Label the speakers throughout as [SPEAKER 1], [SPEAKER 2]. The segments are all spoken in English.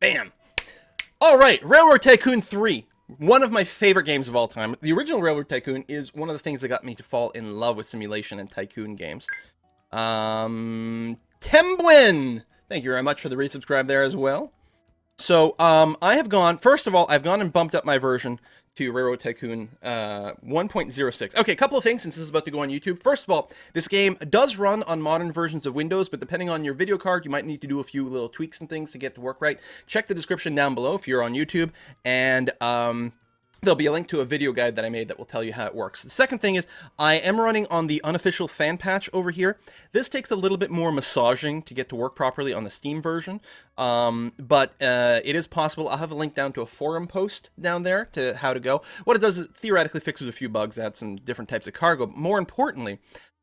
[SPEAKER 1] Bam! Alright, Railroad Tycoon 3. One of my favorite games of all time. The original Railroad Tycoon is one of the things that got me to fall in love with simulation and tycoon games. Tembwin! Thank you very much for the resubscribe there as well. So, I have gone, first of all, I've gone and bumped up my version to Railroad Tycoon 1.06. Okay, a couple of things since this is about to go on YouTube. First of all, this game does run on modern versions of Windows, but depending on your video card, you might need to do a few little tweaks and things to get to work right. Check the description down below if you're on YouTube, and there'll be a link to a video guide that I made that will tell you how it works. The second thing is, I am running on the unofficial fan patch over here. This takes a little bit more massaging to get to work properly on the Steam version, but it is possible. I'll have a link down to a forum post down there to how to go. What it does is theoretically fixes a few bugs, adds some different types of cargo. More importantly,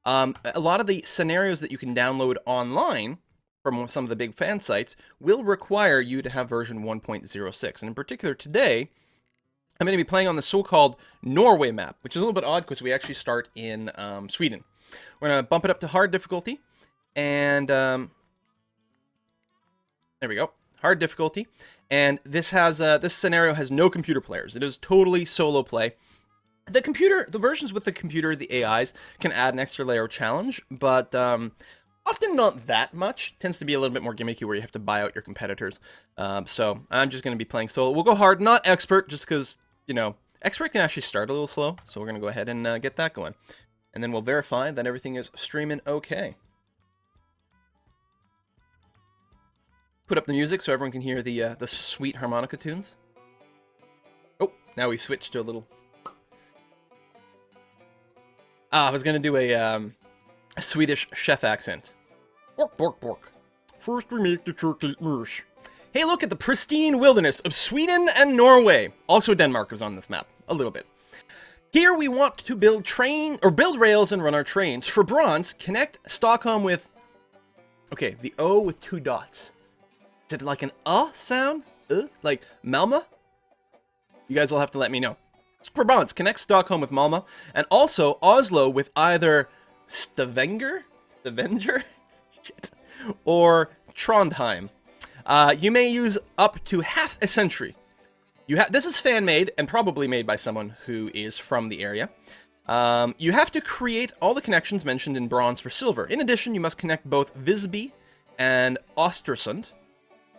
[SPEAKER 1] a lot of the scenarios that you can download online from some of the big fan sites will require you to have version 1.06. And in particular today, I'm going to be playing on the so-called Norway map, which is a little bit odd because we actually start in Sweden. We're going to bump it up to hard difficulty, and there we go, hard difficulty. And this has this scenario has no computer players. It is totally solo play. The versions with the computer, the AIs, can add an extra layer of challenge, but often not that much. It tends to be a little bit more gimmicky where you have to buy out your competitors. So I'm just going to be playing solo. We'll go hard, not expert, just because, you know, expert can actually start a little slow, so we're going to go ahead and get that going. And then we'll verify that everything is streaming okay. Put up the music so everyone can hear the sweet harmonica tunes. Oh, now we switched to a little... I was going to do a Swedish chef accent. Bork, bork, bork. First we make the chocolate mousse. Hey, look at the pristine wilderness of Sweden and Norway. Also Denmark is on this map, a little bit. Here we want to build rails and run our trains. For bronze, connect Stockholm with... Okay, the O with 2 dots. Is it like an sound? Like Malmö? You guys will have to let me know. For bronze, connect Stockholm with Malmö, and also Oslo with either Stavanger? Shit. Or Trondheim. You may use up to half a century. This is fan-made, and probably made by someone who is from the area. You have to create all the connections mentioned in bronze for silver. In addition, you must connect both Visby and Östersund.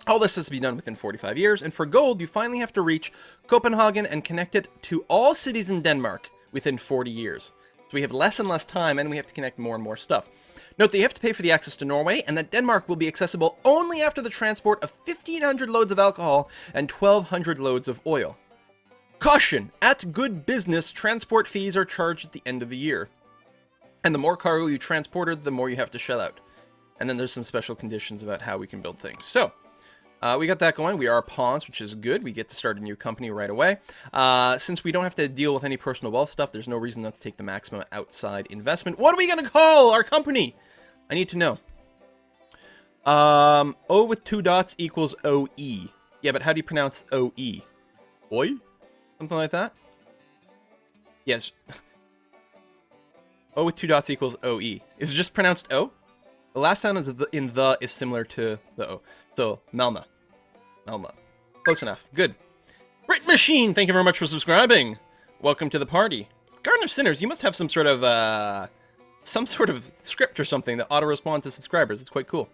[SPEAKER 1] All this has to be done within 45 years, and for gold, you finally have to reach Copenhagen and connect it to all cities in Denmark within 40 years. So we have less and less time, and we have to connect more and more stuff. Note that you have to pay for the access to Norway, and that Denmark will be accessible only after the transport of 1,500 loads of alcohol and 1,200 loads of oil. Caution! At good business, transport fees are charged at the end of the year. And the more cargo you transported, the more you have to shell out. And then there's some special conditions about how we can build things. So, we got that going. We are pawns, which is good. We get to start a new company right away. Since we don't have to deal with any personal wealth stuff, there's no reason not to take the maximum outside investment. What are we going to call our company? I need to know. O with 2 dots equals OE. Yeah, but how do you pronounce OE? Oi? Something like that? Yes. O with 2 dots equals OE. Is it just pronounced O? The last sound in the is similar to the O. So, Malmö. Malmö. Close enough. Good. Brit Machine, thank you very much for subscribing. Welcome to the party. Garden of Sinners, you must have some sort of script or something that auto-respond to subscribers. It's quite cool.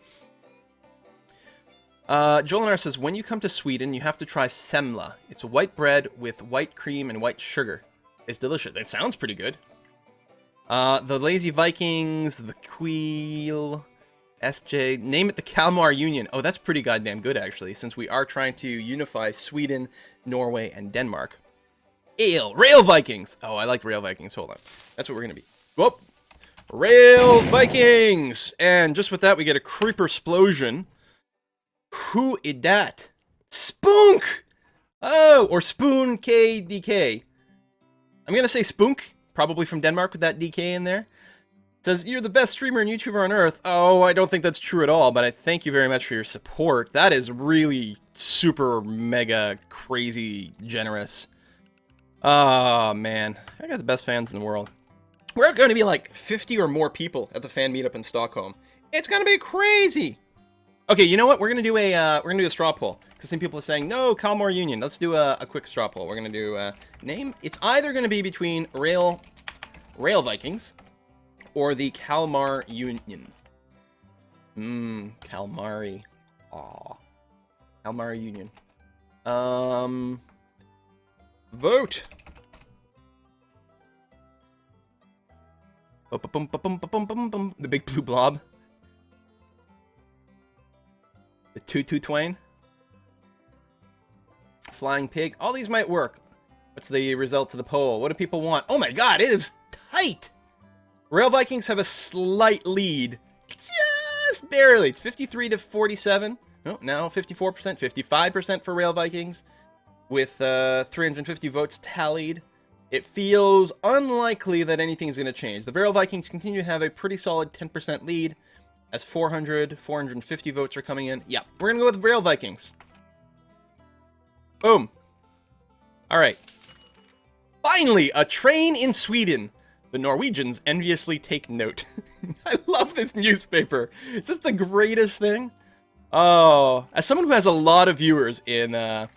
[SPEAKER 1] Jolinar says, when you come to Sweden, you have to try semla. It's white bread with white cream and white sugar. It's delicious. It sounds pretty good. The Lazy Vikings, the Queel, SJ, name it the Kalmar Union. Oh, that's pretty goddamn good, actually, since we are trying to unify Sweden, Norway, and Denmark. Rail Vikings. Oh, I like Rail Vikings. Hold on. That's what we're going to be. Whoop. Rail Vikings. And just with that, we get a creeper explosion. Who is that? Spunk! Oh, or Spoon KDK. I'm going to say Spunk. Probably from Denmark with that DK in there. Says, you're the best streamer and YouTuber on Earth. Oh, I don't think that's true at all, but I thank you very much for your support. That is really super, mega, crazy, generous. Oh, man. I got the best fans in the world. We're going to be like 50 or more people at the fan meetup in Stockholm. It's going to be crazy. Okay, you know what? We're gonna do a straw poll because some people are saying no, Kalmar Union. Let's do a quick straw poll. We're gonna do name. It's either gonna be between Rail Vikings or the Kalmar Union. Kalmari. Aw. Kalmar Union. Vote. The big blue blob. The Tutu Twain. Flying pig. All these might work. What's the result of the poll? What do people want? Oh my god, it is tight! Rail Vikings have a slight lead. Just barely. It's 53 to 47. Oh, now 54%, 55% for Rail Vikings. With 350 votes tallied. It feels unlikely that anything's going to change. The Rail Vikings continue to have a pretty solid 10% lead. As 450 votes are coming in. Yeah, we're going to go with Rail Vikings. Boom. All right. Finally, a train in Sweden. The Norwegians enviously take note. I love this newspaper. It's just the greatest thing. Oh, as someone who has a lot of viewers in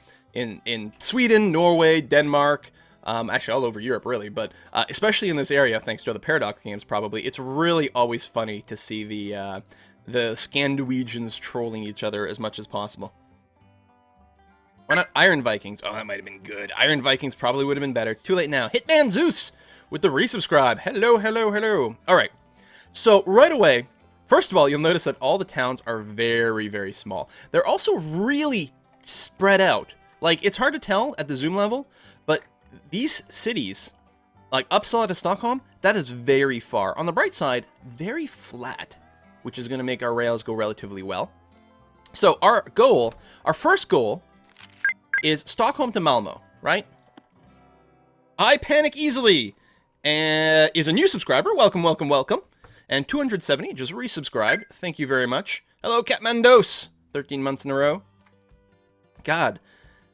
[SPEAKER 1] Sweden, Norway, Denmark, actually all over Europe, really, but especially in this area, thanks to the Paradox games, probably, it's really always funny to see the Scandinavians trolling each other as much as possible. Why not Iron Vikings? Oh, that might have been good. Iron Vikings probably would have been better. It's too late now. Hitman Zeus with the resubscribe. Hello, hello, hello. All right. So right away, first of all, you'll notice that all the towns are very, very small. They're also really spread out. Like, it's hard to tell at the zoom level, but these cities, like Uppsala to Stockholm, that is very far. On the bright side, very flat, which is going to make our rails go relatively well. So our first goal, is Stockholm to Malmo, right? I panic easily, and is a new subscriber. Welcome, welcome, welcome. And 270 just resubscribed. Thank you very much. Hello, Katmandos. 13 months in a row. God,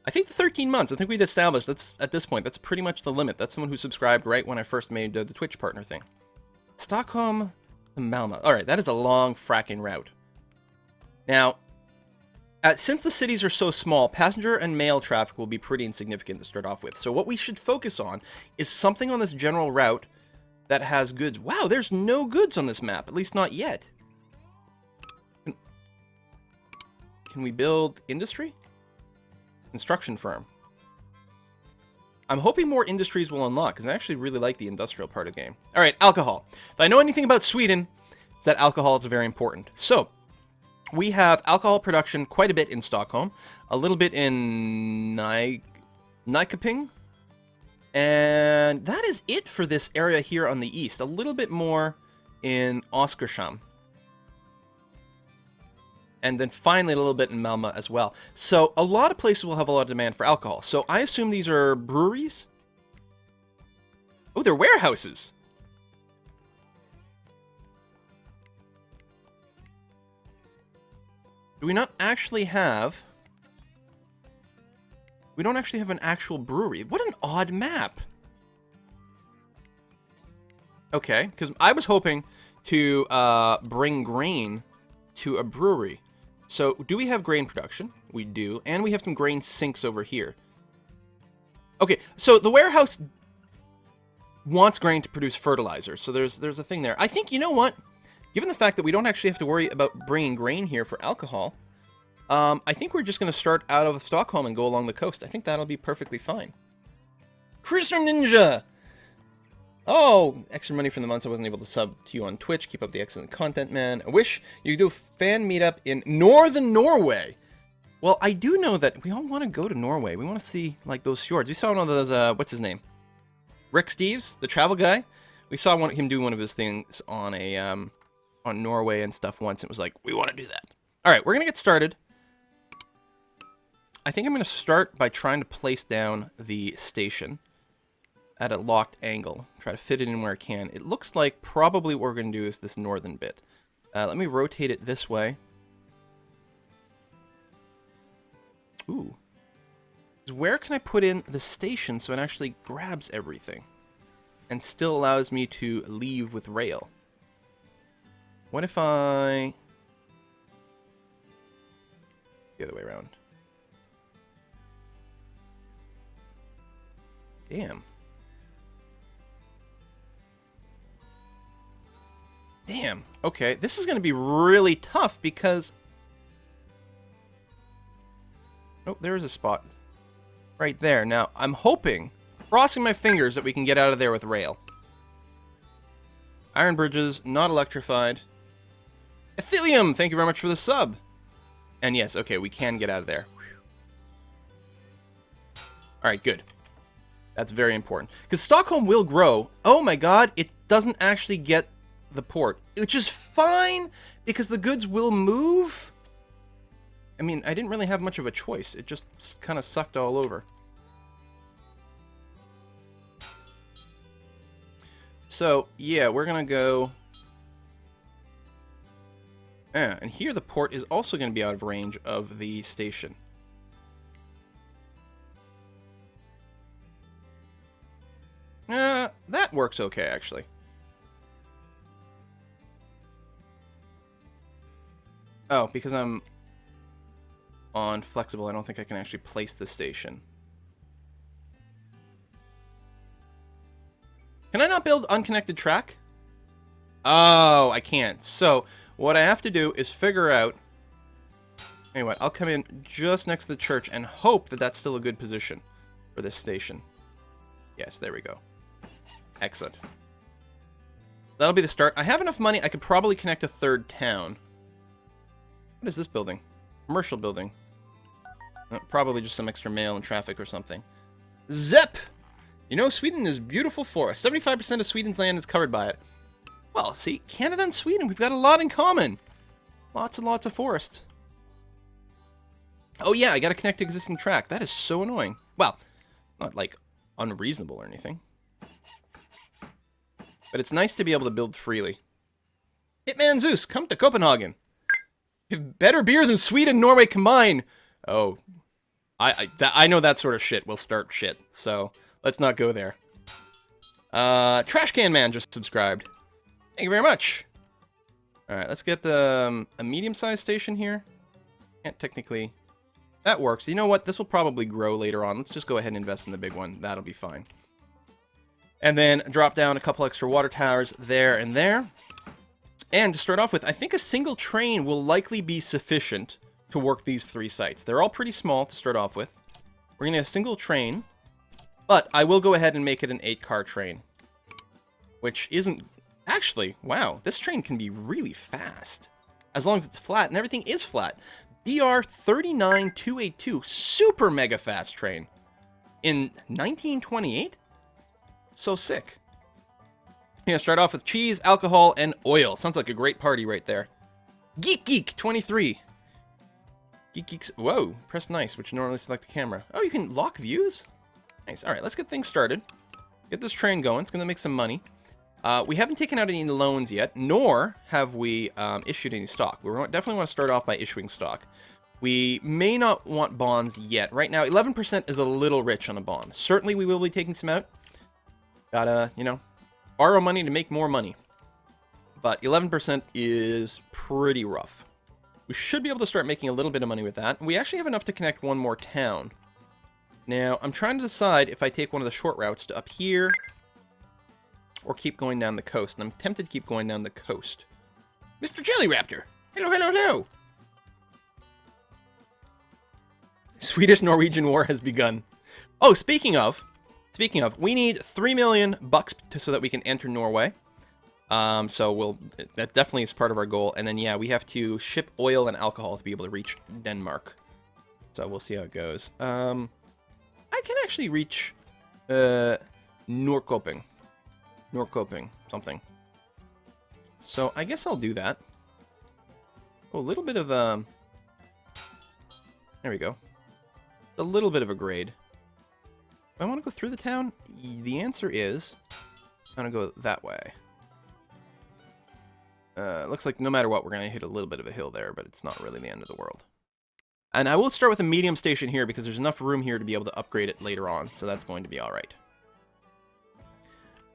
[SPEAKER 1] I think the 13 months. I think we'd established that's at this point. That's pretty much the limit. That's someone who subscribed right when I first made the Twitch partner thing. Stockholm to Malmo. All right, that is a long fracking route. Now. Since the cities are so small, passenger and mail traffic will be pretty insignificant to start off with. So what we should focus on is something on this general route that has goods. Wow, there's no goods on this map, at least not yet. Can we build industry? Construction firm. I'm hoping more industries will unlock, because I actually really like the industrial part of the game. All right, alcohol. If I know anything about Sweden, it's that alcohol is very important. So, we have alcohol production quite a bit in Stockholm, a little bit in Nyköping, and that is it for this area here on the east. A little bit more in Oskarshamn. And then finally a little bit in Malmö as well. So a lot of places will have a lot of demand for alcohol. So I assume these are breweries? Oh, they're warehouses! Do we not actually have... We don't actually have an actual brewery. What an odd map. Okay, because I was hoping to bring grain to a brewery. So, do we have grain production? We do. And we have some grain sinks over here. Okay, so the warehouse wants grain to produce fertilizer. So there's a thing there. I think, you know what? Given the fact that we don't actually have to worry about bringing grain here for alcohol, I think we're just going to start out of Stockholm and go along the coast. I think that'll be perfectly fine. Cruiser Ninja! Oh, extra money from the months I wasn't able to sub to you on Twitch. Keep up the excellent content, man. I wish you could do a fan meetup in northern Norway. Well, I do know that we all want to go to Norway. We want to see, like, those fjords. We saw one of those, what's his name? Rick Steves, the travel guy. We saw him do one of his things on a, on Norway and stuff once. It was like, we want to do that. All right, we're going to get started. I think I'm going to start by trying to place down the station at a locked angle. Try to fit it in where I can. It looks like probably what we're going to do is this northern bit. Let me rotate it this way. Ooh. Where can I put in the station so it actually grabs everything and still allows me to leave with rail? What if I... The other way around. Damn. Damn. Okay, this is going to be really tough because... Oh, there is a spot. Right there. Now, I'm hoping, crossing my fingers, that we can get out of there with rail. Iron bridges, not electrified. Ethelium, thank you very much for the sub. And yes, okay, we can get out of there. Alright, good. That's very important. Because Stockholm will grow. Oh my god, it doesn't actually get the port. Which is fine, because the goods will move. I mean, I didn't really have much of a choice. It just kind of sucked all over. So, yeah, we're going to go... Yeah, and here the port is also going to be out of range of the station. That works okay, actually. Oh, because I'm on flexible, I don't think I can actually place the station. Can I not build unconnected track? Oh, I can't. So, what I have to do is figure out... Anyway, I'll come in just next to the church and hope that that's still a good position for this station. Yes, there we go. Excellent. That'll be the start. I have enough money, I could probably connect a third town. What is this building? Commercial building. Probably just some extra mail and traffic or something. Zep! You know, Sweden is beautiful forest. 75% of Sweden's land is covered by it. Well, see, Canada and Sweden, we've got a lot in common. Lots and lots of forest. Oh yeah, I gotta connect to existing track. That is so annoying. Well, not like unreasonable or anything. But it's nice to be able to build freely. Hitman Zeus, come to Copenhagen. Better beer than Sweden and Norway combined. Oh, I know that sort of shit will start shit. So let's not go there. Trash Can Man just subscribed. Thank you very much. All right, let's get a medium-sized station here. Can't technically. That works. You know what? This will probably grow later on. Let's just go ahead and invest in the big one. That'll be fine. And then drop down a couple extra water towers there and there. And to start off with, I think a single train will likely be sufficient to work these 3 sites. They're all pretty small to start off with. We're going to have a single train, but I will go ahead and make it an 8-car train. Which isn't... Actually, wow, this train can be really fast. As long as it's flat, and everything is flat. BR 39282, super mega fast train. In 1928? So sick. Yeah, start off with cheese, alcohol, and oil. Sounds like a great party right there. Geek 23. Geeks. Whoa, press nice, which normally select the camera. Oh, you can lock views? Nice. All right, let's get things started. Get this train going. It's going to make some money. We haven't taken out any loans yet, nor have we issued any stock. We definitely want to start off by issuing stock. We may not want bonds yet. Right now, 11% is a little rich on a bond. Certainly, we will be taking some out. Gotta, you know, borrow money to make more money. But 11% is pretty rough. We should be able to start making a little bit of money with that. We actually have enough to connect one more town. Now, I'm trying to decide if I take one of the short routes to up here or keep going down the coast. And I'm tempted to keep going down the coast. Mr. Jelly Raptor! Hello, hello, hello! Swedish-Norwegian war has begun. Oh, speaking of, we need 3 million bucks so that we can enter Norway. So that definitely is part of our goal. And then, yeah, we have to ship oil and alcohol to be able to reach Denmark. So we'll see how it goes. I can actually reach, Norrköping, something. So I guess I'll do that. Oh, a little bit of, there we go. A little bit of a grade. Do I want to go through the town? The answer is, I'm going to go that way. Looks like no matter what, we're going to hit a little bit of a hill there, but it's not really the end of the world. And I will start with a medium station here because there's enough room here to be able to upgrade it later on, so that's going to be alright.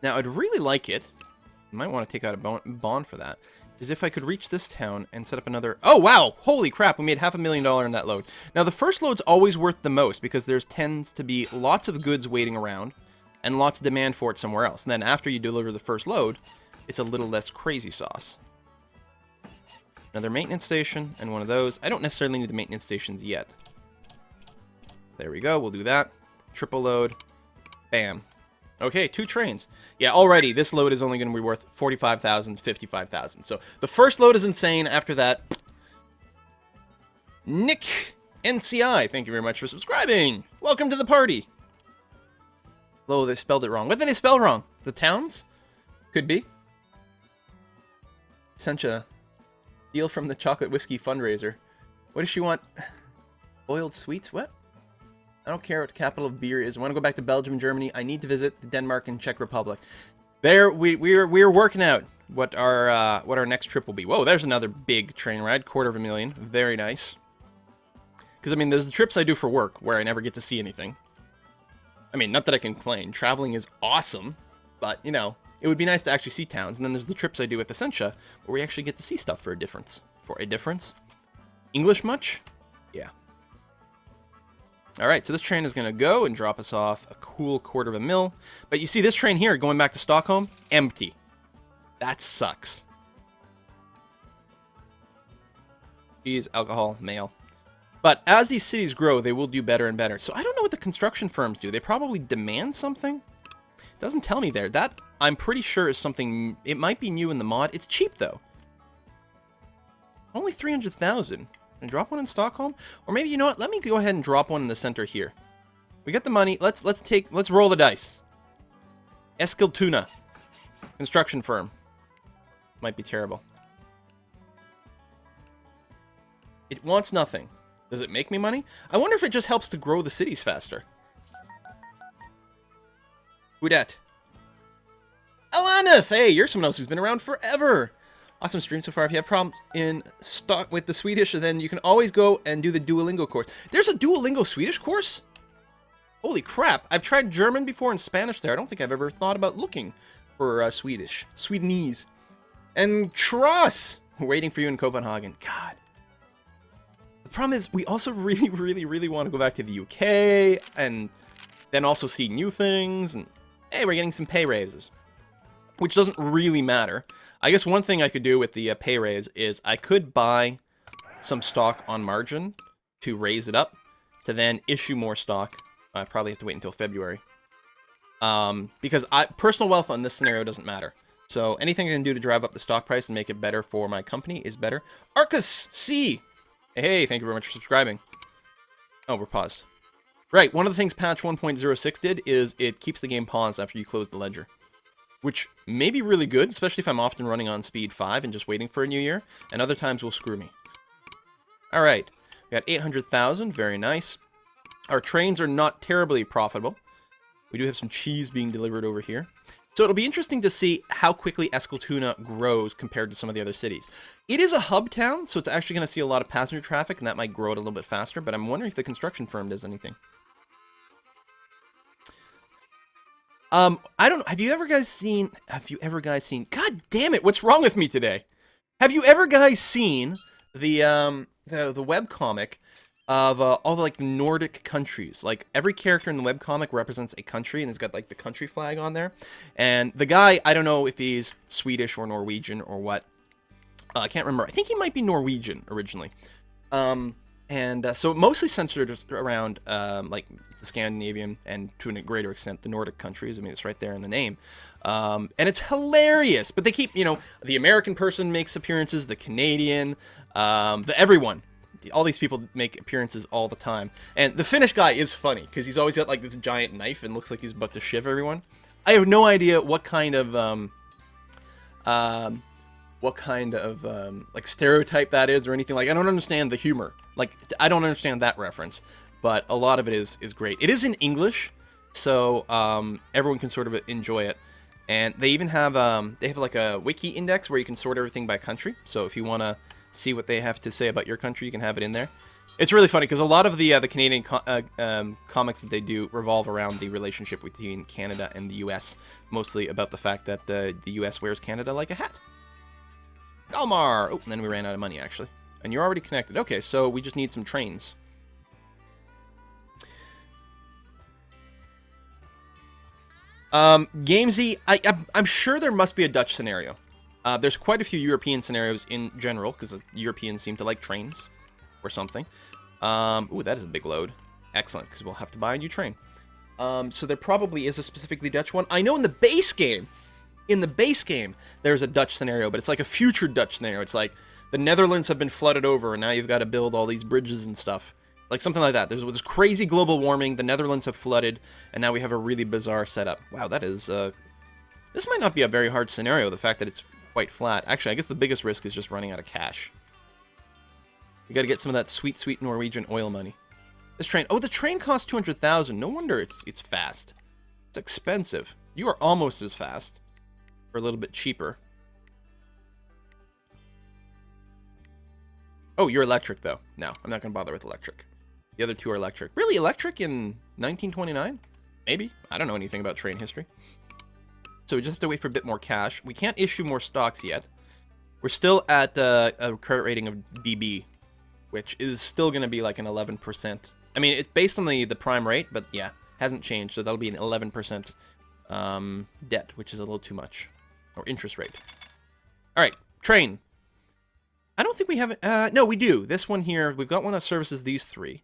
[SPEAKER 1] Now, I'd really like it. I might want to take out a bond for that. is if I could reach this town and set up another... Oh, wow! Holy crap, we made $500,000 in that load. Now, the first load's always worth the most because there tends to be lots of goods waiting around and lots of demand for it somewhere else. And then after you deliver the first load, it's a little less crazy sauce. Another maintenance station and one of those. I don't necessarily need the maintenance stations yet. There we go, we'll do that. Triple load. Bam. Okay, 2 trains. Yeah, already, this load is only going to be worth 45,000, 55,000. So, the first load is insane. After that, Nick NCI, thank you very much for subscribing. Welcome to the party. Oh, they spelled it wrong. What did they spell wrong? The towns? Could be. Sencha. Deal from the chocolate whiskey fundraiser. What does she want? Boiled sweets? What? I don't care what the capital of beer is. I want to go back to Belgium and Germany. I need to visit Denmark and Czech Republic. There, we're working out what our next trip will be. Whoa, there's another big train ride, $250,000. Very nice. Because I mean, there's the trips I do for work where I never get to see anything. I mean, not that I can complain. Traveling is awesome, but you know, it would be nice to actually see towns. And then there's the trips I do with Essentia where we actually get to see stuff for a difference. English much? Yeah. Alright, so this train is going to go and drop us off a cool $250,000. But you see this train here going back to Stockholm? Empty. That sucks. Cheese, alcohol, mail. But as these cities grow, they will do better and better. So I don't know what the construction firms do. They probably demand something? It doesn't tell me there. That, I'm pretty sure, is something... It might be new in the mod. It's cheap, though. Only 300,000. And drop one in Stockholm? Or maybe, you know what? Let me go ahead and drop one in the center here. We got the money. Let's roll the dice. Eskilstuna. Construction firm. Might be terrible. It wants nothing. Does it make me money? I wonder if it just helps to grow the cities faster. Who dat? Alaneth! Hey, you're someone else who's been around forever. Awesome stream so far. If you have problems in stock with the Swedish, then you can always go and do the Duolingo course. There's a Duolingo Swedish course? Holy crap. I've tried German before and Spanish there. I don't think I've ever thought about looking for Swedish. Swedenese. And Tross! Waiting for you in Copenhagen. God. The problem is, we also really want to go back to the UK and then also see new things. And hey, we're getting some pay raises. Which doesn't really matter. I guess one thing I could do with the pay raise is I could buy some stock on margin to raise it up, to then issue more stock. I probably have to wait until February. Because personal wealth on this scenario doesn't matter. So anything I can do to drive up the stock price and make it better for my company is better. Arcus C! Hey, thank you very much for subscribing. Oh, we're paused. Right, one of the things patch 1.06 did is it keeps the game paused after you close the ledger. Which may be really good, especially if I'm often running on speed 5 and just waiting for a new year, and other times will screw me. Alright, we got 800,000, very nice. Our trains are not terribly profitable. We do have some cheese being delivered over here. So it'll be interesting to see how quickly Eskilstuna grows compared to some of the other cities. It is a hub town, so it's actually going to see a lot of passenger traffic, and that might grow it a little bit faster, but I'm wondering if the construction firm does anything. I don't know. Have you ever guys seen, God damn it, what's wrong with me today? Have you ever guys seen the webcomic of all the, like, Nordic countries? Like, every character in the webcomic represents a country, and it's got, like, the country flag on there. And the guy, I don't know if he's Swedish or Norwegian or what. I can't remember. I think he might be Norwegian originally. So mostly centered around, like, the Scandinavian and, to a greater extent, the Nordic countries. I mean, it's right there in the name. And it's hilarious. But they keep, you know, the American person makes appearances, the Canadian, everyone. All these people make appearances all the time. And the Finnish guy is funny, because he's always got, like, this giant knife and looks like he's about to shiv everyone. I have no idea what kind of, like, stereotype that is or anything. Like, I don't understand the humor. Like, I don't understand that reference. But a lot of it is great. It is in English, so everyone can sort of enjoy it. And they even have, like a wiki index where you can sort everything by country. So if you want to see what they have to say about your country, you can have it in there. It's really funny, because a lot of the Canadian comics that they do revolve around the relationship between Canada and the US. Mostly about the fact that the US wears Canada like a hat. Kalmar! Oh, and then we ran out of money, actually. And you're already connected. Okay, so we just need some trains. Gamesy, I'm sure there must be a Dutch scenario. There's quite a few European scenarios in general, because Europeans seem to like trains or something. Ooh, that is a big load. Excellent, because we'll have to buy a new train. So there probably is a specifically Dutch one. I know in the base game, there's a Dutch scenario, but it's like a future Dutch scenario. It's like the Netherlands have been flooded over, and now you've got to build all these bridges and stuff. Like something like that. There's this crazy global warming, the Netherlands have flooded, and now we have a really bizarre setup. Wow, that is, this might not be a very hard scenario, the fact that it's quite flat. Actually, I guess the biggest risk is just running out of cash. You gotta get some of that sweet, sweet Norwegian oil money. This train, oh, the train costs 200,000. No wonder it's fast. It's expensive. You are almost as fast, for a little bit cheaper. Oh, you're electric, though. No, I'm not gonna bother with electric. The other two are electric. Really? Electric in 1929? Maybe. I don't know anything about train history. So we just have to wait for a bit more cash. We can't issue more stocks yet. We're still at a credit rating of BB, which is still going to be like an 11%. I mean, it's based on the prime rate, but yeah, hasn't changed. So that'll be an 11% debt, which is a little too much. Or interest rate. All right, train. I don't think we have it. No, we do. This one here, we've got one that services these three.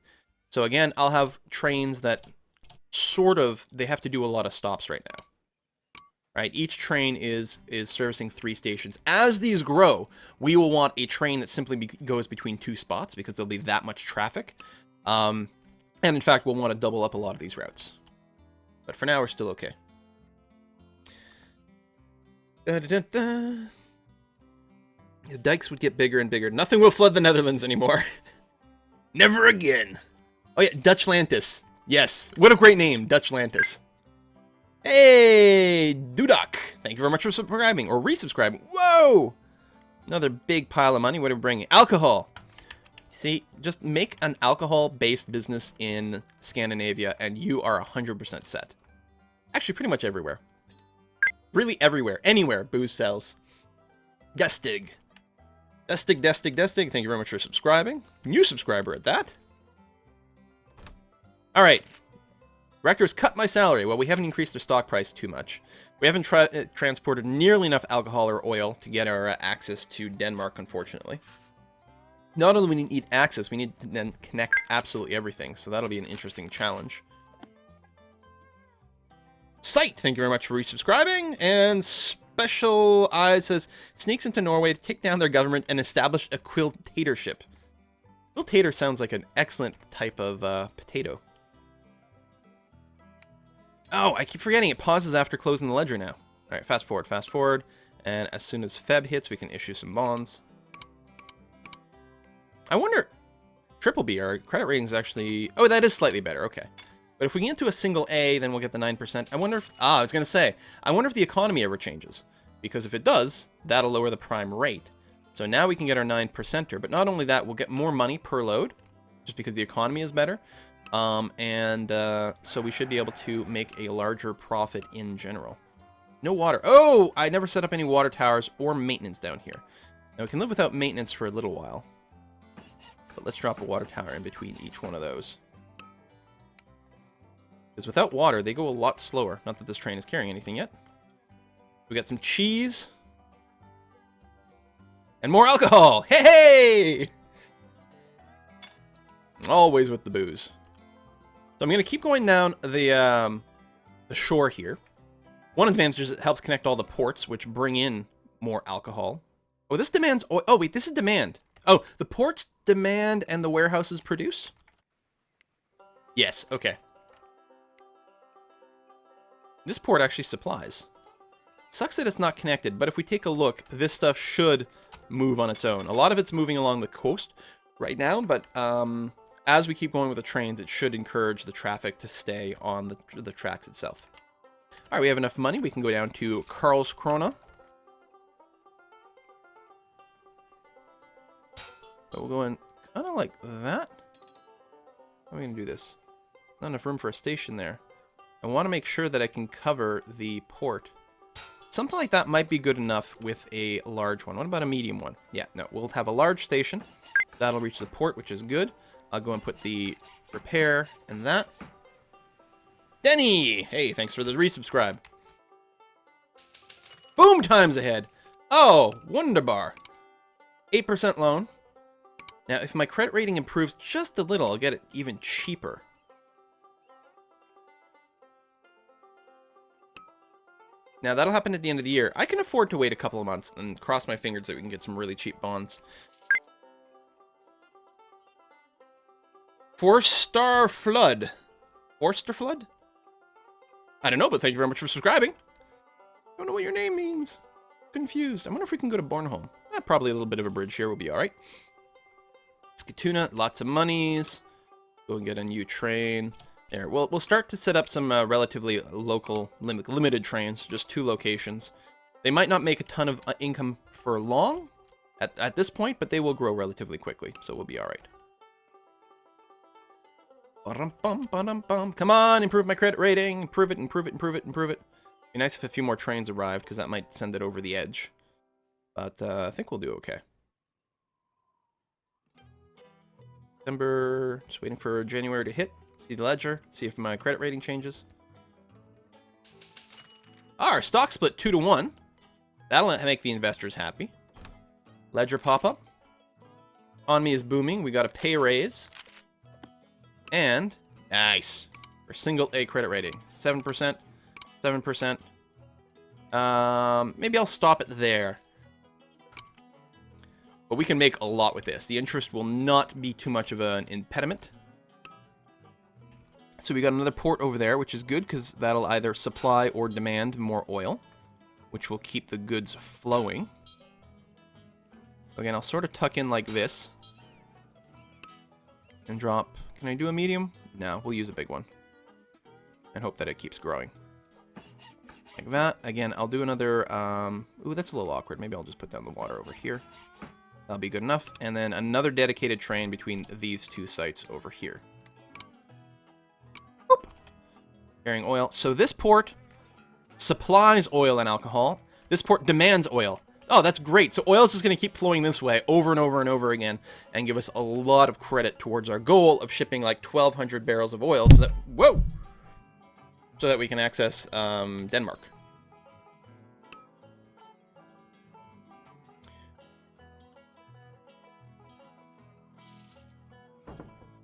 [SPEAKER 1] So again, I'll have trains that sort of, they have to do a lot of stops right now. Right, each train is servicing 3 stations. As these grow, we will want a train that simply goes between 2 spots because there'll be that much traffic. And in fact, we'll want to double up a lot of these routes. But for now, we're still okay. The dikes would get bigger and bigger. Nothing will flood the Netherlands anymore. Never again. Oh yeah, Dutchlantis. Yes, what a great name, Dutchlantis. Hey, Dudok. Thank you very much for subscribing or resubscribing. Whoa! Another big pile of money. What are we bringing? Alcohol. See, just make an alcohol-based business in Scandinavia and you are 100% set. Actually, pretty much everywhere. Really everywhere. Anywhere booze sells. Destig. Destig, Destig, Destig. Thank you very much for subscribing. New subscriber at that. All right. Rectors cut my salary. Well, we haven't increased their stock price too much. We haven't transported nearly enough alcohol or oil to get our access to Denmark, unfortunately. Not only do we need access, we need to then connect absolutely everything. So that'll be an interesting challenge. Sight, thank you very much for resubscribing. And Special Eyes says, sneaks into Norway to take down their government and establish a quiltatorship. Quiltator sounds like an excellent type of potato. Oh, I keep forgetting it pauses after closing the ledger now. All right, fast forward. And as soon as Feb hits, we can issue some bonds. I wonder, triple B, our credit rating is actually, oh, that is slightly better, okay. But if we get into a single A, then we'll get the 9%. I wonder if, I was going to say, I wonder if the economy ever changes. Because if it does, that'll lower the prime rate. So now we can get our 9%er. But not only that, we'll get more money per load, just because the economy is better. So we should be able to make a larger profit in general. No water. Oh, I never set up any water towers or maintenance down here. Now we can live without maintenance for a little while. But let's drop a water tower in between each one of those. Because without water, they go a lot slower. Not that this train is carrying anything yet. We got some cheese. And more alcohol. Hey! Always with the booze. So I'm going to keep going down the shore here. One advantage is it helps connect all the ports, which bring in more alcohol. Oh, this demands... Oh, wait, this is demand. Oh, the ports demand and the warehouses produce? Yes, okay. This port actually supplies. Sucks that it's not connected, but if we take a look, this stuff should move on its own. A lot of it's moving along the coast right now, but... as we keep going with the trains, it should encourage the traffic to stay on the tracks itself. All right, we have enough money. We can go down to Karlskrona. So we'll go in kind of like that. How are we going to do this? Not enough room for a station there. I want to make sure that I can cover the port Something like that might be good enough with a large one. What about a medium one? Yeah, no, we'll have a large station. That'll reach the port, which is good. I'll go and put the repair in that. Denny! Hey, thanks for the resubscribe. Boom times ahead. Oh, wunderbar. 8% loan. Now, if my credit rating improves just a little, I'll get it even cheaper. Now, that'll happen at the end of the year. I can afford to wait a couple of months and cross my fingers that we can get some really cheap bonds. 4-star flood. 4-star flood? I don't know, but thank you very much for subscribing. I don't know what your name means. Confused. I wonder if we can go to Bornholm. Probably a little bit of a bridge here will be alright. Skatuna, lots of monies. Go and get a new train. There, we'll start to set up some relatively local, limited trains, just 2 locations. They might not make a ton of income for long at this point, but they will grow relatively quickly, so we'll be alright. Come on, improve my credit rating. Improve it, improve it, improve it, improve it. Be nice if a few more trains arrived, because that might send it over the edge. But I think we'll do okay. December, just waiting for January to hit. See the ledger, see if my credit rating changes. Our stock split 2-to-1. That'll make the investors happy. Ledger pop-up. Economy is booming. We got a pay raise. And, nice. For single A credit rating. 7%. 7%. Maybe I'll stop it there. But we can make a lot with this. The interest will not be too much of an impediment. So we got another port over there, which is good because that'll either supply or demand more oil, which will keep the goods flowing. Again, I'll sort of tuck in like this and drop. Can I do a medium? No, we'll use a big one and hope that it keeps growing. Like that. Again, I'll do another... ooh, that's a little awkward. Maybe I'll just put down the water over here. That'll be good enough. And then another dedicated train between these 2 sites over here. Boop. Carrying oil. So this port supplies oil and alcohol. This port demands oil. Oh, that's great. So oil is just going to keep flowing this way over and over and over again and give us a lot of credit towards our goal of shipping like 1,200 barrels of oil so that... Whoa! So that we can access Denmark.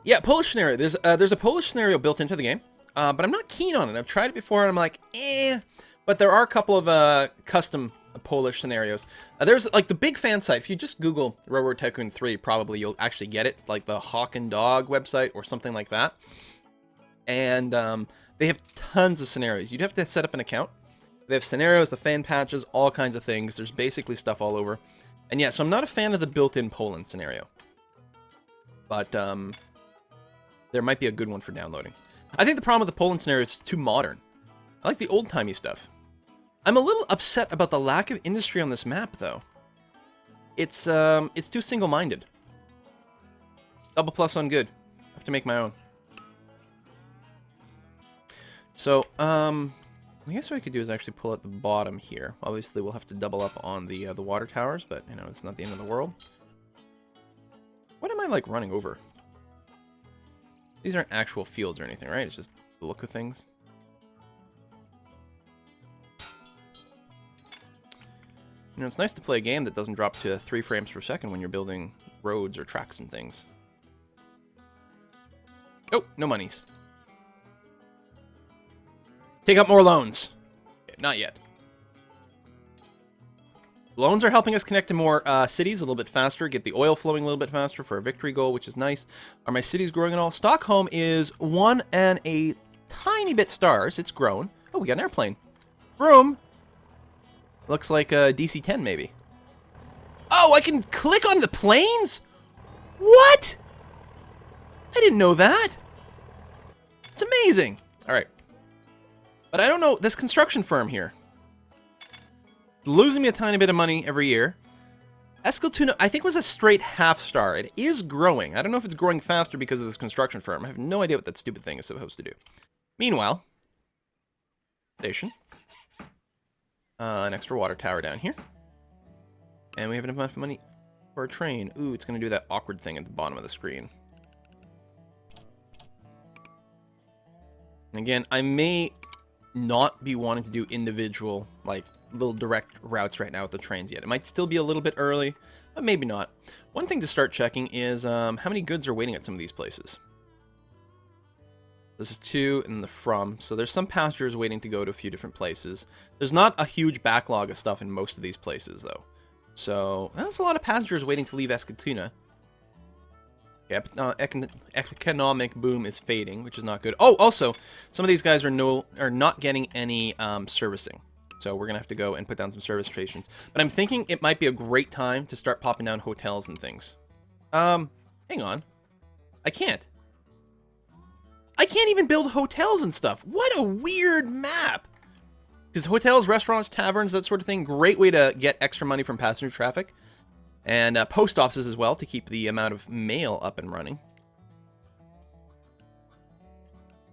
[SPEAKER 1] Yeah, Polish scenario. There's a Polish scenario built into the game, but I'm not keen on it. I've tried it before, and I'm like, eh. But there are a couple of custom Polish scenarios. There's like the big fan site. If you just Google Railroad Tycoon 3, probably you'll actually get it. It's like the Hawk and Dog website or something like that. And they have tons of scenarios. You'd have to set up an account. They have scenarios, the fan patches, all kinds of things. There's basically stuff all over. And yeah, so I'm not a fan of the built-in Poland scenario. But there might be a good one for downloading. I think the problem with the Poland scenario is it's too modern. I like the old-timey stuff. I'm a little upset about the lack of industry on this map, though. It's too single-minded. Double plus on good. I have to make my own. So, I guess what I could do is actually pull at the bottom here. Obviously, we'll have to double up on the water towers, but, you know, it's not the end of the world. What am I, like, running over? These aren't actual fields or anything, right? It's just the look of things. You know, it's nice to play a game that doesn't drop to 3 frames per second when you're building roads or tracks and things. Oh, no monies. Take out more loans. Okay, not yet. Loans are helping us connect to more cities a little bit faster, get the oil flowing a little bit faster for our victory goal, which is nice. Are my cities growing at all? Stockholm is 1 and a tiny bit stars. It's grown. Oh, we got an airplane. Vroom. Looks like a DC-10 maybe. Oh, I can click on the planes? What? I didn't know that. It's amazing. All right. But I don't know, this construction firm here. Losing me a tiny bit of money every year. Eskiltuna, I think, was a straight half star. It is growing. I don't know if it's growing faster because of this construction firm. I have no idea what that stupid thing is supposed to do. Meanwhile, station. An extra water tower down here. And we have enough money for a train. Ooh, it's going to do that awkward thing at the bottom of the screen. Again, I may not be wanting to do individual, like, little direct routes right now with the trains yet. It might still be a little bit early, but maybe not. One thing to start checking is how many goods are waiting at some of these places. This is to and the from, so there's some passengers waiting to go to a few different places. There's not a huge backlog of stuff in most of these places, though. So, that's a lot of passengers waiting to leave Eskilstuna. Economic boom is fading, which is not good. Oh, also, some of these guys are not getting any servicing. So we're going to have to go and put down some service stations. But I'm thinking it might be a great time to start popping down hotels and things. Hang on. I can't. I can't even build hotels and stuff. What a weird map. Because hotels, restaurants, taverns, that sort of thing, great way to get extra money from passenger traffic. And post offices as well to keep the amount of mail up and running.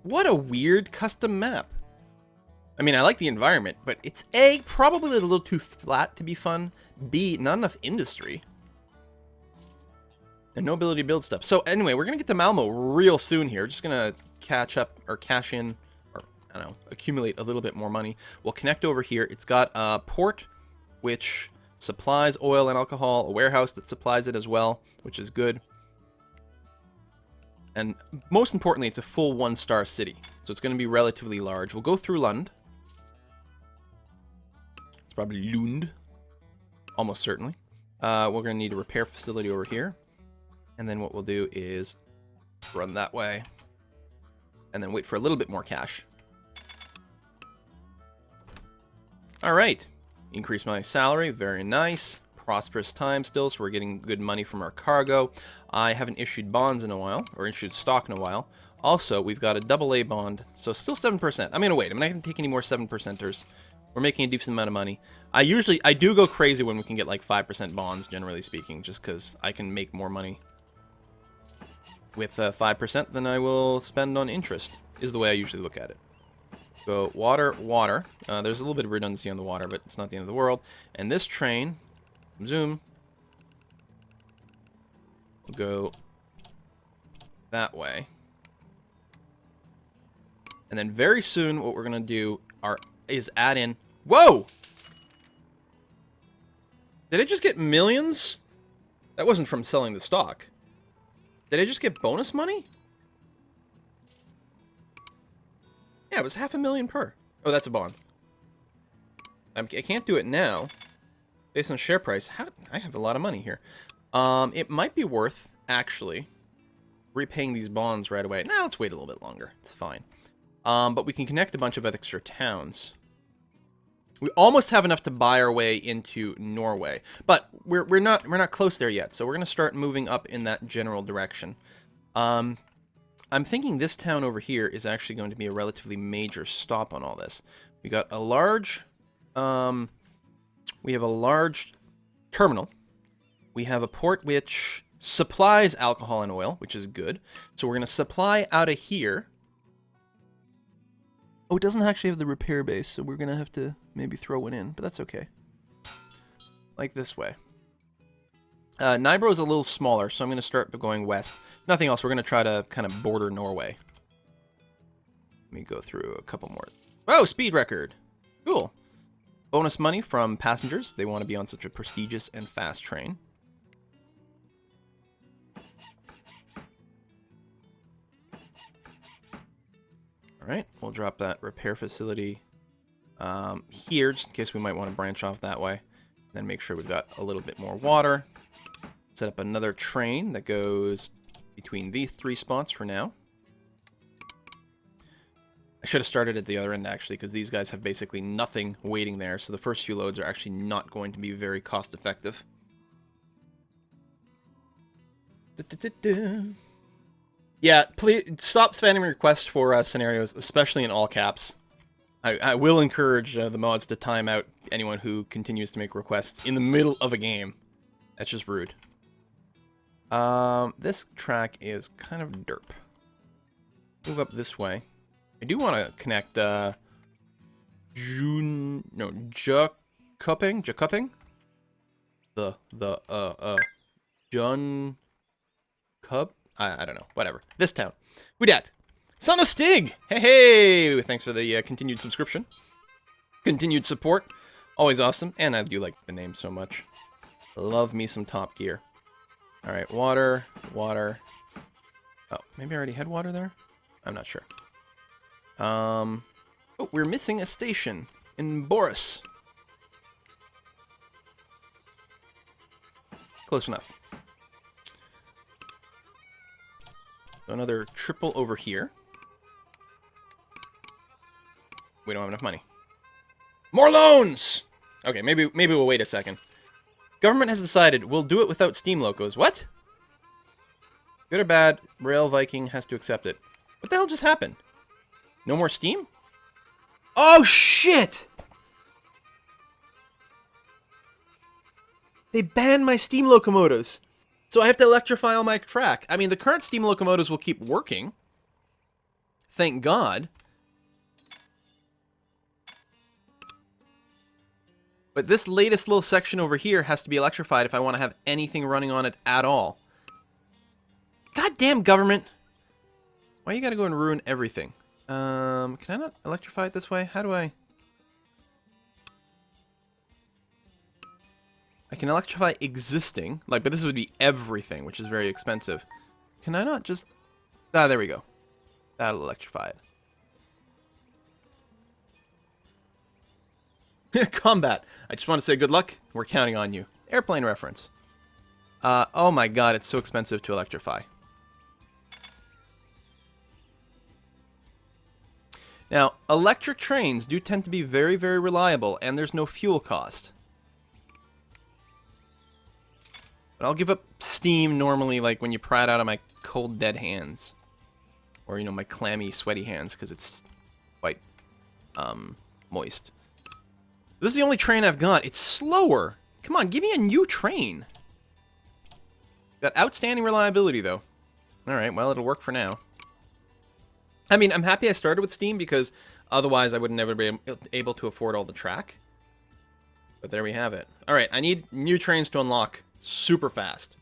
[SPEAKER 1] What a weird custom map. I mean, I like the environment, but it's A, probably a little too flat to be fun. B, not enough industry. And no ability to build stuff. So anyway, we're going to get to Malmo real soon here. Just going to catch up or cash in, or I don't know, accumulate a little bit more money. We'll connect over here. It's got a port, which supplies oil and alcohol, a warehouse that supplies it as well, which is good. And most importantly, it's a full 1-star city, so it's going to be relatively large. We'll go through Lund. It's probably Lund, almost certainly. We're going to need a repair facility over here. And then what we'll do is run that way, and then wait for a little bit more cash. All right. Increase my salary, very nice. Prosperous time still, so we're getting good money from our cargo. I haven't issued bonds in a while, or issued stock in a while. Also, we've got a AA bond, so still 7%. I'm gonna wait. I'm not gonna take any more 7%ers. We're making a decent amount of money. I do go crazy when we can get like 5% bonds, generally speaking, just because I can make more money with 5% than I will spend on interest, is the way I usually look at it. Go water, water. There's a little bit of redundancy on the water, but it's not the end of the world. And this train, zoom, will go that way. And then very soon, what we're going to do is add in... Whoa! Did I just get millions? That wasn't from selling the stock. Did I just get bonus money? Yeah, it was $500,000 per. Oh, that's a bond. I can't do it now. Based on share price, I have a lot of money here. It might be worth, actually, repaying these bonds right away. Now, let's wait a little bit longer. It's fine. But we can connect a bunch of extra towns. We almost have enough to buy our way into Norway. But we're not close there yet, so we're going to start moving up in that general direction. I'm thinking this town over here is actually going to be a relatively major stop on all this. We got a large, we have a large terminal. We have a port which supplies alcohol and oil, which is good. So we're going to supply out of here. Oh, it doesn't actually have the repair base, so we're going to have to maybe throw one in, but that's okay. Like this way. Nybro is a little smaller, so I'm going to start going west. Nothing else. We're going to try to kind of border Norway. Let me go through a couple more. Oh, speed record. Cool. Bonus money from passengers. They want to be on such a prestigious and fast train. All right. We'll drop that repair facility here, just in case we might want to branch off that way. Then make sure we've got a little bit more water. Set up another train that goes between these 3 spots for now. I should have started at the other end, actually, because these guys have basically nothing waiting there, so the first few loads are actually not going to be very cost-effective. Yeah, please stop spamming requests for scenarios, especially in all caps. I will encourage the mods to time out anyone who continues to make requests in the middle of a game. That's just rude. This track is kind of derp. Move up this way. I do want to connect, Jacuping? John Cub? I don't know. Whatever. This town. Who dat? Son of Stig! Hey, hey! Thanks for the continued subscription. Continued support. Always awesome. And I do like the name so much. Love me some Top Gear. Alright, water. Water. Oh, maybe I already had water there? I'm not sure. Oh, we're missing a station in Boris. Close enough. So another triple over here. We don't have enough money. More loans! Okay, maybe we'll wait a second. Government has decided we'll do it without steam locos. What? Good or bad, Rail Viking has to accept it. What the hell just happened? No more steam? Oh, shit! They banned my steam locomotives. So I have to electrify all my track. I mean, the current steam locomotives will keep working. Thank God. But this latest little section over here has to be electrified if I want to have anything running on it at all. Goddamn government! Why you gotta go and ruin everything? Can I not electrify it this way? How do I... I can electrify existing, like, but this would be everything, which is very expensive. Can I not just... Ah, there we go. That'll electrify it. Combat. I just want to say good luck. We're counting on you. Airplane reference. Oh my god, it's so expensive to electrify. Now, electric trains do tend to be very, very reliable, and there's no fuel cost. But I'll give up steam normally, like when you pry it out of my cold, dead hands. Or, you know, my clammy, sweaty hands, because it's quite, moist. This is the only train I've got. It's slower. Come on, give me a new train. Got outstanding reliability, though. Alright, well, it'll work for now. I mean, I'm happy I started with steam, because otherwise I would never be able to afford all the track. But there we have it. Alright, I need new trains to unlock super fast.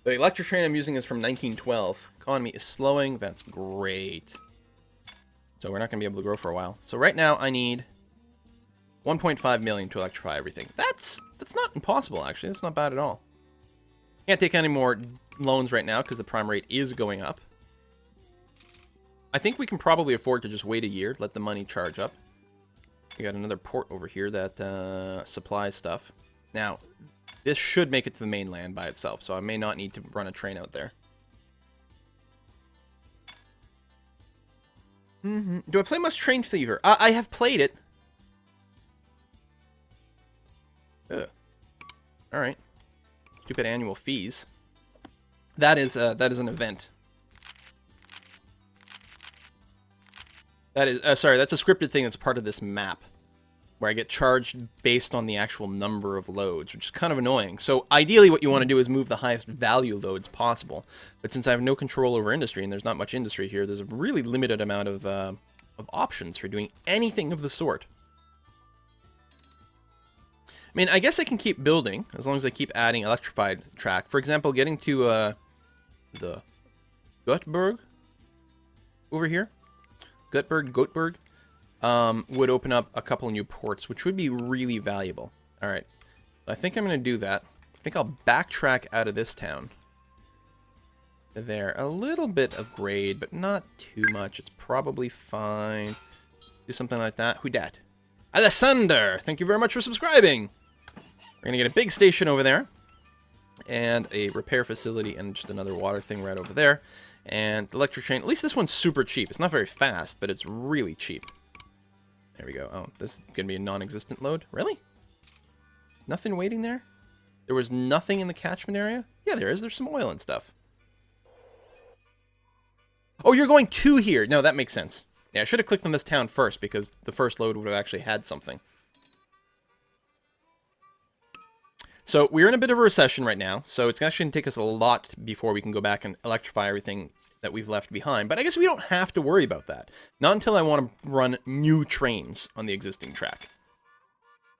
[SPEAKER 1] The electric train I'm using is from 1912. Economy is slowing. That's great. So we're not going to be able to grow for a while. So right now I need 1.5 million to electrify everything. That's not impossible, actually. That's not bad at all. Can't take any more loans right now because the prime rate is going up. I think we can probably afford to just wait a year, let the money charge up. We got another port over here that supplies stuff. Now, this should make it to the mainland by itself, so I may not need to run a train out there. Do I play much Train Fever? I have played it. Alright. Stupid annual fees. That is an event. That is, sorry, that's a scripted thing that's part of this map. Where I get charged based on the actual number of loads, which is kind of annoying. So ideally what you want to do is move the highest value loads possible. But since I have no control over industry, and there's not much industry here, there's a really limited amount of options for doing anything of the sort. I mean, I guess I can keep building, as long as I keep adding electrified track. For example, getting to the Göteborg over here. Göteborg. Would open up a couple new ports, which would be really valuable. Alright, I think I'm going to do that. I think I'll backtrack out of this town. There, a little bit of grade, but not too much. It's probably fine. Do something like that. Who dat? Alessander! Thank you very much for subscribing! We're going to get a big station over there. And a repair facility and just another water thing right over there. And the electric train, at least this one's super cheap. It's not very fast, but it's really cheap. There we go. Oh, this is going to be a non-existent load. Really? Nothing waiting there? There was nothing in the catchment area? Yeah, there is. There's some oil and stuff. Oh, you're going to here. No, that makes sense. Yeah, I should have clicked on this town first because the first load would have actually had something. So we're in a bit of a recession right now, so it's actually going to take us a lot before we can go back and electrify everything that we've left behind. But I guess we don't have to worry about that. Not until I want to run new trains on the existing track.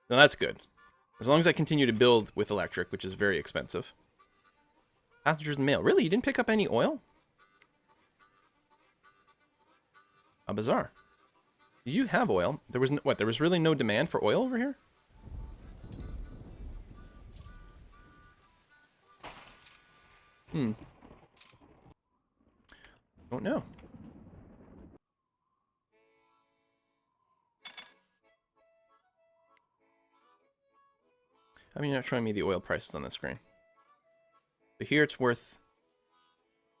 [SPEAKER 1] So that's good. As long as I continue to build with electric, which is very expensive. Passengers and mail. Really? You didn't pick up any oil? How bizarre. You have oil. There was what? There was really no demand for oil over here? Don't know. I mean, you're not showing me the oil prices on the screen. But here it's worth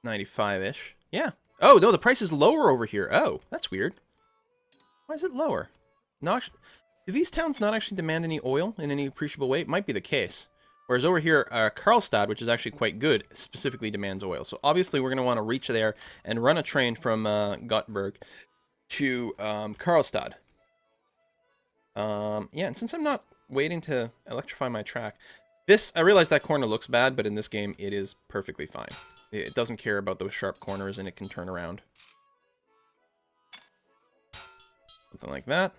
[SPEAKER 1] 95-ish. Yeah. Oh, no, the price is lower over here. Oh, that's weird. Why is it lower? Not, do these towns not actually demand any oil in any appreciable way? It might be the case. Whereas over here, Karlstad, which is actually quite good, specifically demands oil. So obviously we're going to want to reach there and run a train from Gothenburg to Karlstad. Yeah, and since I'm not waiting to electrify my track, I realize that corner looks bad, but in this game it is perfectly fine. It doesn't care about those sharp corners, and it can turn around. Something like that.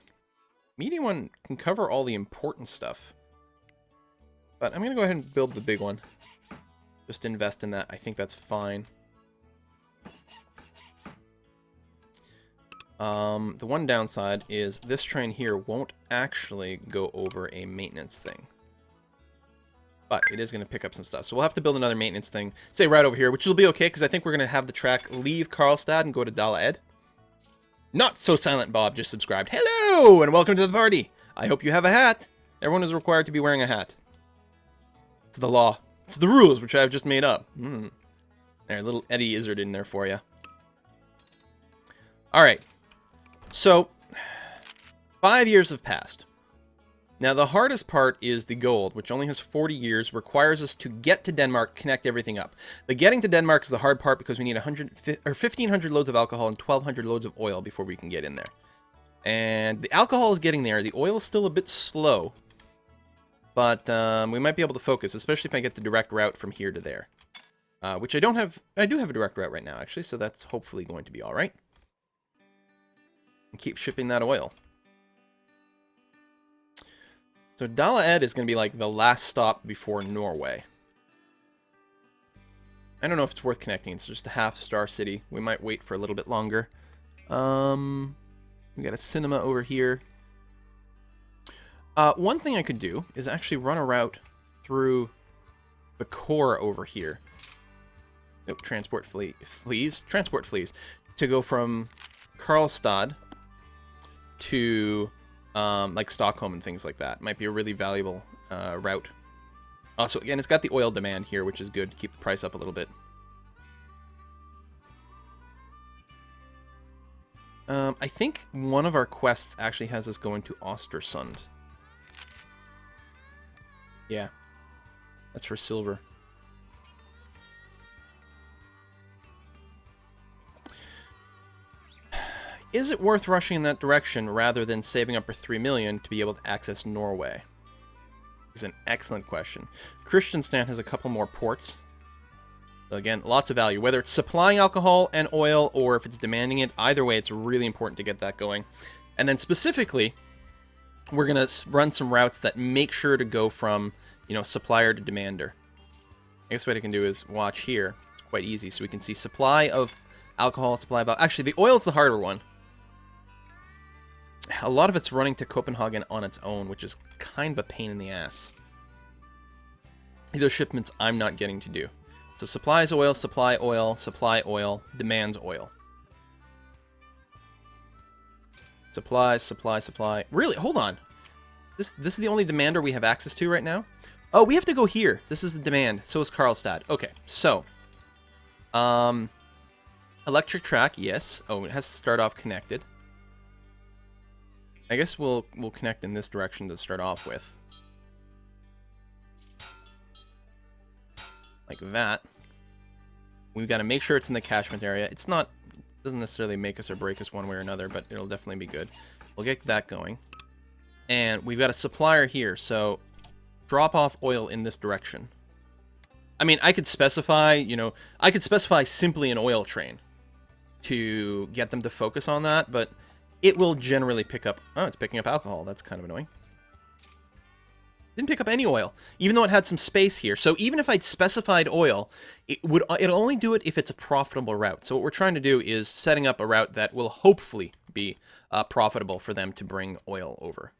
[SPEAKER 1] Medium one can cover all the important stuff. But I'm going to go ahead and build the big one. Just invest in that. I think that's fine. The one downside is this train here won't actually go over a maintenance thing. But it is going to pick up some stuff. So we'll have to build another maintenance thing, say right over here, which will be okay, because I think we're going to have the track leave Karlstad and go to Dala Ed. Not so silent Bob just subscribed. Hello, and welcome to the party. I hope you have a hat. Everyone is required to be wearing a hat. It's the law. It's the rules, which I've just made up. There, little Eddie Izzard in there for you. Alright. So, 5 years have passed. Now, the hardest part is the gold, which only has 40 years, requires us to get to Denmark, connect everything up. The getting to Denmark is the hard part because we need 1,500 loads of alcohol and 1,200 loads of oil before we can get in there. And the alcohol is getting there. The oil is still a bit slow. But we might be able to focus, especially if I get the direct route from here to there. Which I don't have. I do have a direct route right now, actually, so that's hopefully going to be all right. And keep shipping that oil. So Dala Ed is going to be like the last stop before Norway. I don't know if it's worth connecting. It's just a half-star city. We might wait for a little bit longer. We got a cinema over here. One thing I could do is actually run a route through the core over here. Nope, transport fleas. Transport fleas. To go from Karlstad to like Stockholm and things like that. Might be a really valuable route. Also, again, it's got the oil demand here, which is good to keep the price up a little bit. I think one of our quests actually has us going to Ostersund. Yeah. That's for silver. Is it worth rushing in that direction rather than saving up for 3 million to be able to access Norway? Is an excellent question. Kristiansand has a couple more ports. So again, lots of value. Whether it's supplying alcohol and oil or if it's demanding it, either way, it's really important to get that going. And then specifically, we're going to run some routes that make sure to go from, you know, supplier to demander. I guess what I can do is watch here. It's quite easy. So we can see supply of alcohol, supply of... Actually, the oil is the harder one. A lot of it's running to Copenhagen on its own, which is kind of a pain in the ass. These are shipments I'm not getting to do. So supplies oil, supply oil, demands oil. Supplies, supply. Really? Hold on. This is the only demander we have access to right now? Oh, we have to go here. This is the demand. So is Karlstad. Okay, so. Electric track, yes. Oh, it has to start off connected. I guess we'll connect in this direction to start off with. Like that. We've got to make sure it's in the catchment area. It's not, doesn't necessarily make us or break us one way or another, but it'll definitely be good. We'll get that going. And we've got a supplier here, so drop off oil in this direction. I mean, I could specify, you know, I could specify simply an oil train to get them to focus on that, but it will generally pick up... Oh, it's picking up alcohol. That's kind of annoying. Didn't pick up any oil, even though it had some space here. So even if I'd specified oil, it'll only do it if it's a profitable route. So what we're trying to do is setting up a route that will hopefully be profitable for them to bring oil over.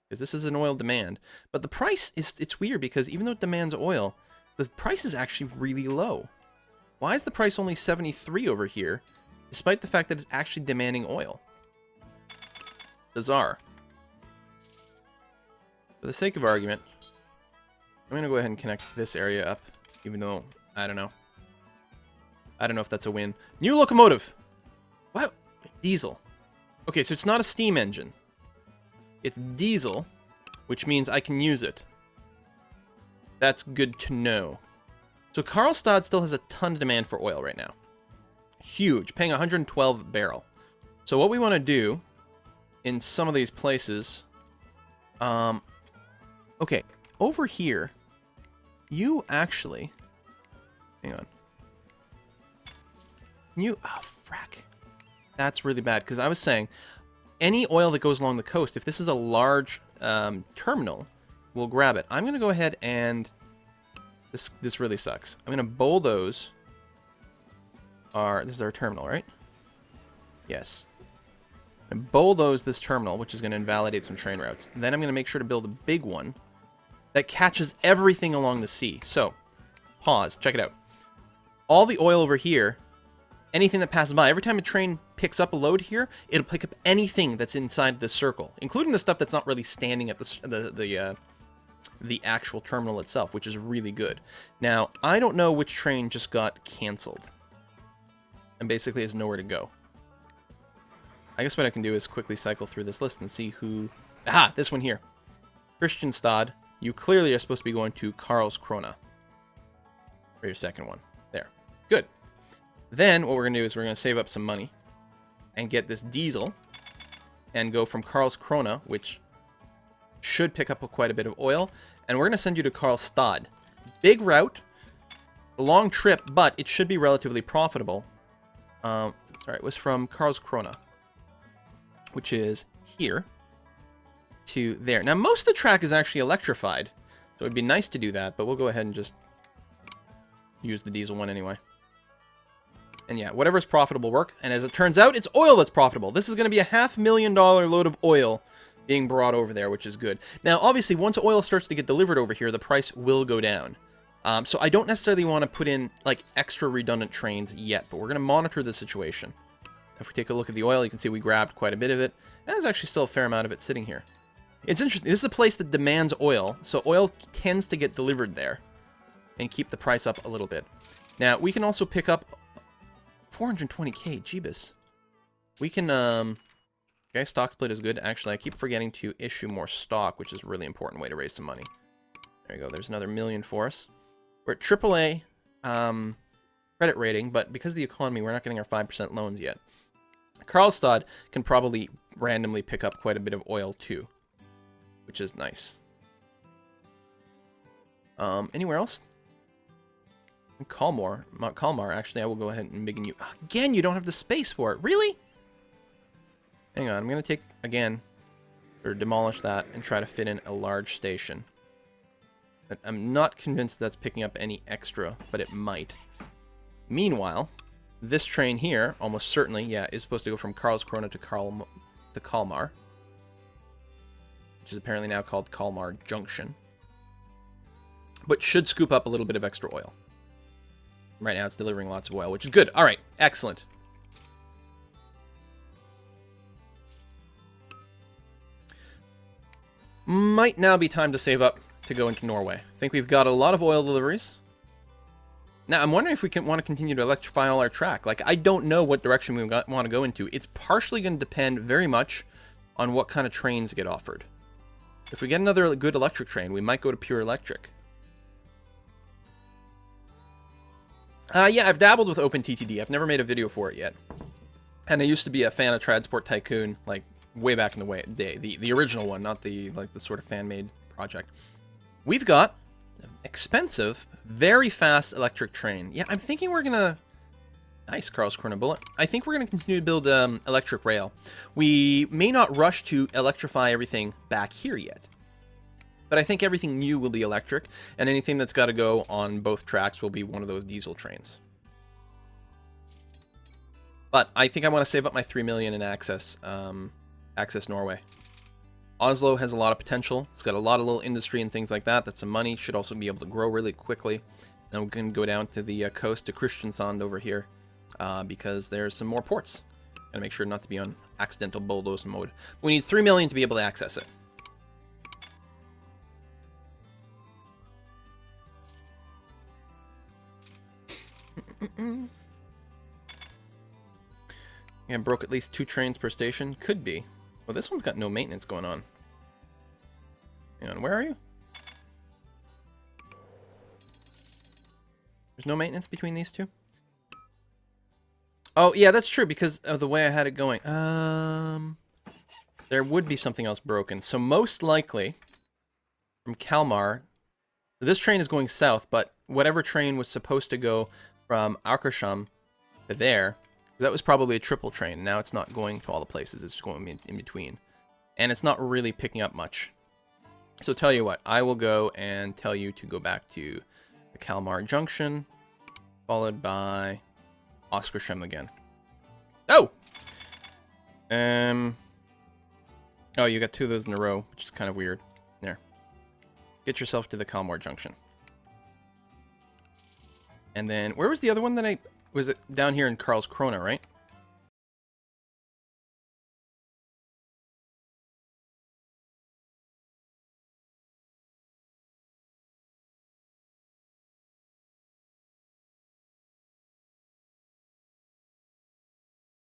[SPEAKER 1] Because this is an oil demand. But the price, it's weird because even though it demands oil, the price is actually really low. Why is the price only 73 over here, despite the fact that it's actually demanding oil? Bizarre. For the sake of argument, I'm going to go ahead and connect this area up, even though, I don't know. I don't know if that's a win. New locomotive! Wow, diesel. Okay, so it's not a steam engine. It's diesel, which means I can use it. That's good to know. So Karlstad still has a ton of demand for oil right now. Huge, paying 112 barrel. So what we want to do in some of these places... Okay, over here, you actually... Hang on. Oh, frack. That's really bad, because I was saying, any oil that goes along the coast, if this is a large terminal, we'll grab it. I'm going to go ahead and... This really sucks. I'm going to bulldoze our... This is our terminal, right? Yes. And bulldoze this terminal, which is going to invalidate some train routes. Then I'm going to make sure to build a big one that catches everything along the sea. So, pause. Check it out. All the oil over here, anything that passes by, every time a train picks up a load here, it'll pick up anything that's inside this circle, including the stuff that's not really standing at the actual terminal itself, which is really good. Now, I don't know which train just got canceled and basically has nowhere to go. I guess what I can do is quickly cycle through this list and see who... Aha! This one here. Kristianstad. You clearly are supposed to be going to Karlskrona for your second one. There. Good. Then what we're going to do is we're going to save up some money and get this diesel and go from Karlskrona, which should pick up quite a bit of oil, and we're going to send you to Karlstad. Big route, a long trip, but it should be relatively profitable. Sorry, it was from Karlskrona, which is here to there. Now, most of the track is actually electrified, so it'd be nice to do that, but we'll go ahead and just use the diesel one anyway. And yeah, whatever's profitable work, and as it turns out, it's oil that's profitable. This is going to be a $500,000 load of oil being brought over there, which is good. Now, obviously, once oil starts to get delivered over here, the price will go down. So I don't necessarily want to put in, like, extra redundant trains yet, but we're going to monitor the situation. If we take a look at the oil, you can see we grabbed quite a bit of it, and there's actually still a fair amount of it sitting here. It's interesting. This is a place that demands oil, so oil tends to get delivered there and keep the price up a little bit. Now, we can also pick up 420k, jeebus. We can, okay, stock split is good. Actually, I keep forgetting to issue more stock, which is a really important way to raise some money. There you go. There's another million for us. We're at AAA credit rating, but because of the economy, we're not getting our 5% loans yet. Karlstad can probably randomly pick up quite a bit of oil, too, which is nice. Anywhere else? Kalmar, actually, I will go ahead and begin you. Again, you don't have the space for it. Really? Hang on, I'm going to take, again, or demolish that and try to fit in a large station. But I'm not convinced that's picking up any extra, but it might. Meanwhile, this train here, almost certainly, yeah, is supposed to go from Karlskrona to Kalmar, which is apparently now called Kalmar Junction, but should scoop up a little bit of extra oil. Right now it's delivering lots of oil, which is good. All right, excellent. Might now be time to save up to go into Norway. I think we've got a lot of oil deliveries. Now, I'm wondering if we want to continue to electrify all our track. Like, I don't know what direction we want to go into. It's partially going to depend very much on what kind of trains get offered. If we get another good electric train, we might go to pure electric. Yeah, I've dabbled with OpenTTD. I've never made a video for it yet. And I used to be a fan of Transport Tycoon, like, way back in the day. The original one, not the, like, the sort of fan-made project. We've got an expensive, very fast electric train. Yeah, I'm thinking we're gonna... Nice, Karlskrona bullet. I think we're gonna continue to build electric rail. We may not rush to electrify everything back here yet. But I think everything new will be electric, and anything that's got to go on both tracks will be one of those diesel trains. But I think I want to save up my 3 million and access Norway. Oslo has a lot of potential. It's got a lot of little industry and things like that. That's some money. Should also be able to grow really quickly. Then we can go down to the coast to Kristiansand over here because there's some more ports. Gotta make sure not to be on accidental bulldoze mode. We need 3 million to be able to access it. Yeah, broke at least 2 trains per station. Could be. Well, this one's got no maintenance going on. Hang on, where are you? There's no maintenance between these two? Oh, yeah, that's true, because of the way I had it going. There would be something else broken. So most likely, from Kalmar, this train is going south, but whatever train was supposed to go from Akersham to there, that was probably a triple train. Now it's not going to all the places. It's just going in between. And it's not really picking up much. So tell you what, I will go and tell you to go back to the Kalmar Junction, followed by Oskarshamn again. Oh! Oh, you got 2 of those in a row, which is kind of weird. There. Get yourself to the Kalmar Junction. And then, where was the other one that was it down here in Karlskrona, right?